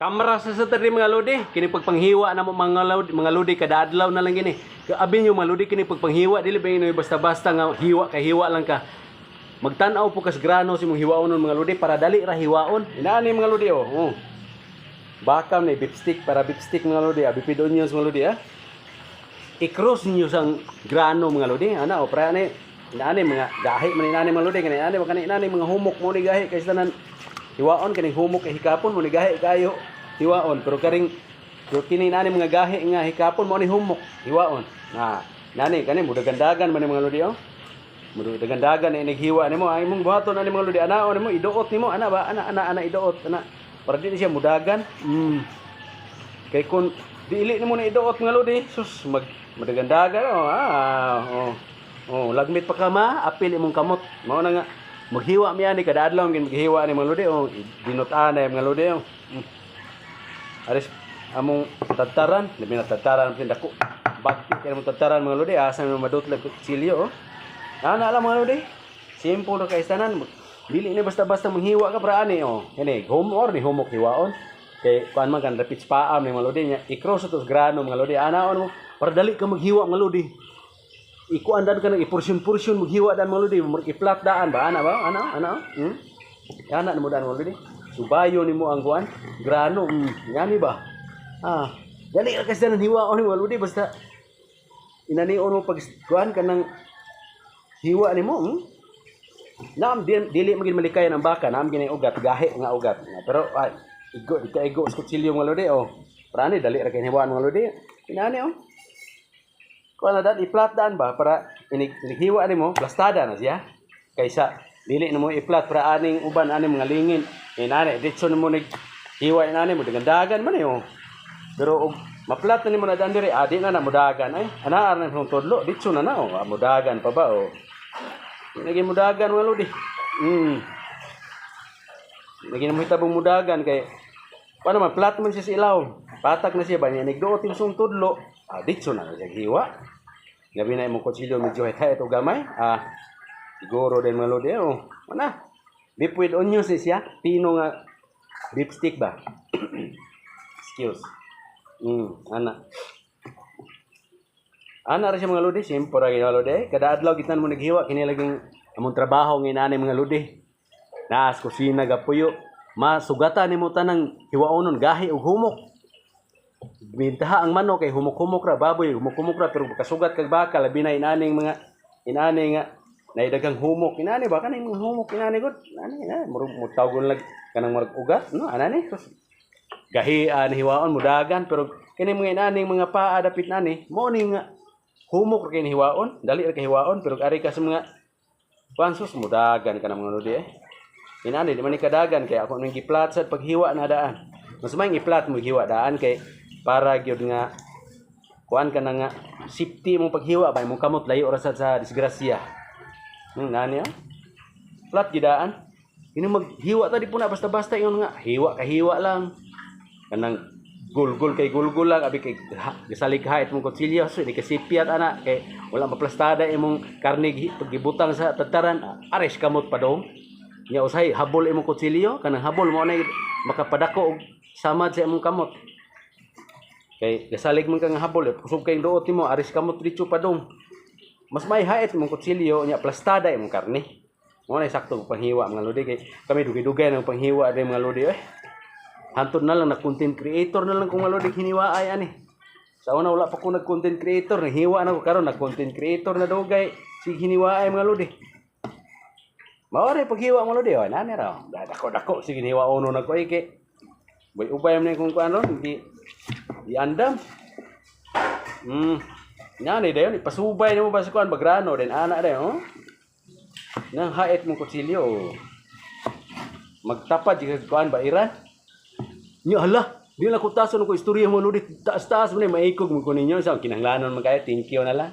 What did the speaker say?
Kamera sa tadi mga lodi, kini pagpanghiwa na mo mga lodi kada adlaw na lang gini. Abi nyo mga lodi kini pagpanghiwa dili ba ino basta-basta nga hiwa kay hiwa lang ka. Magtan-aw po kas grano si mong hiwaon mga lodi para dali ra hiwaon. Inaani mga lodi oh. Bakam ni beef stick para beef stick mga lodi, bipid onions mga lodi I-cross niyo sang grano mga lodi. Ana o para ni inaani mga gahi man inaani mga lodi kani inaani ba kani inaani mga humok mo ni gahi kay tanan hiwaon kaning humok kay hikapon mo ni gahi kayo hiwaon pero karing kini nani mga gahi nga hikapon mo ni humok hiwaon nani kani mudagandagan man mga lodi mudagandagan ni naghiwa nimo ay mong buhaton ani mga lodi anaon nimo iduot nimo ana ba ana iduot ana para di siya mudagan kay kun dili nimo na iduot mga lodi sus mudagandagan lagmit pa ka apil imong kamot mao na nga maghiwa mi ani kada adlaw maghiwa ni mga lodi dinutaan ay mga lodi aris among tataran labi na tataran pin dako bakit kay among tataran mga lodi asa mo madutlag kutsilyo ana lang mga lodi simple ra kay tanan dili ni basta-basta manghiwa ka para ani kani humor ni humok hiwaon kay kuan man kan rapid paam ni mga lodi nya i-cross tos grano mga lodi anaon mo para dali ka maghiwa mga lodi ikuan dan kana iportion-portion maghiwa dan mga lodi i-flat daan ba ana ana mo dan mga lodi subayo nimo ang kuan grano ngani ba dali ra kasi nan hiwaon ni waludi basta inanion mo pag kuan kanang hiwa nimo nam dili magin malikayan ang baka nam gini ugat gahi nga ugat pero igo sa kutsilyo mga lodi para ni dali ra kay hiwaan mga lodi inani kuan na i-flat daan ba para inihiwa nimo plastada na siya kaysa dili nimo i-flat para aning uban aning mga lingin inani ditso nimo hiwa inani mo dagan man pero og maplat na nimo na daan dire adi na mudagan ay ana na ng todlo ditso na mudagan pa ba lagi mudagan mga lodi lagi na mo hitabong mudagan kay paano man flat man siya sa ilaw patak na siya ba niya nigduot yung sung todlo ditso na siya hiwa gabi na imong kutsilyo medyo hetay ito gamay siguro din mga lodi mana beef with onions siya pino nga beef stick ba excuse ana ra siya mga lodi simple ra mga lodi kada adlaw gitan mo naghiwa kini laging among trabaho nginani mga lodi nas kusina gapuyo masugatan nimo tanang hiwaonon gahi ug humok bintaha ang manok kay humok-humok ra baboy humok-humok ra pero kasugat kag baka labi na inaning mga inani nga naidagang humok inani ba kaning mga humok inani gud ani mo tawgon lag kanang marag ugat anani gahi hiwaon mudagan pero kini mga inaning mga paa dapit nani mo ni nga humok kay hiwaon dali ra kay hiwaon pero ari ka sa mga pansos mudagan kanang mga lodi inani di man kadagan kay ako nang giplat sa paghiwa na daan mas may giplat mo hiwa daan kay para gyud nga kuan ka na nga safety mong paghiwa ba imong kamot layo ra sa disgrasya nani flat gidaan ini maghiwa ta di po na basta-basta yon nga hiwa ka hiwa lang kanang gulgul kay gulgul lang abi kay gisaligha itong kutsilyo so di kasipiat ana kay wala maplastada imong karne pagibutang sa tataran ares kamot pa dong nya usay habol imong kutsilyo kanang habol mo na makapadako og samad sa imong kamot kay gasalig man kang habol kusog kay duot nimo aris kamot diretso pa dong mas may hait imong kutsilyo nya plastada imong karne mo na sakto panghiwa mga lodi kay kami dugay-dugay ng panghiwa day mga lodi hantod na lang na content creator na lang kung mga lodi hiniwa ay ani sa una wala pa ko nag content creator hiwa na ko karon nag content creator na dugay si hiniwa ay mga lodi mao ray paghiwa mga lodi nani raw dako sige hiwa uno na ko kay boy ubay man kung ano di andam nani dayon ipasubay nimo ba sa kuan bagrano den ana dayon nang hait mo kutsilyo magtapad jig kuan ba iran nya hala di na ko tason ko istorya mo lodi taas-taas mo ni maikog mo ko ninyo sa kinahanglanon man kay thank you na lang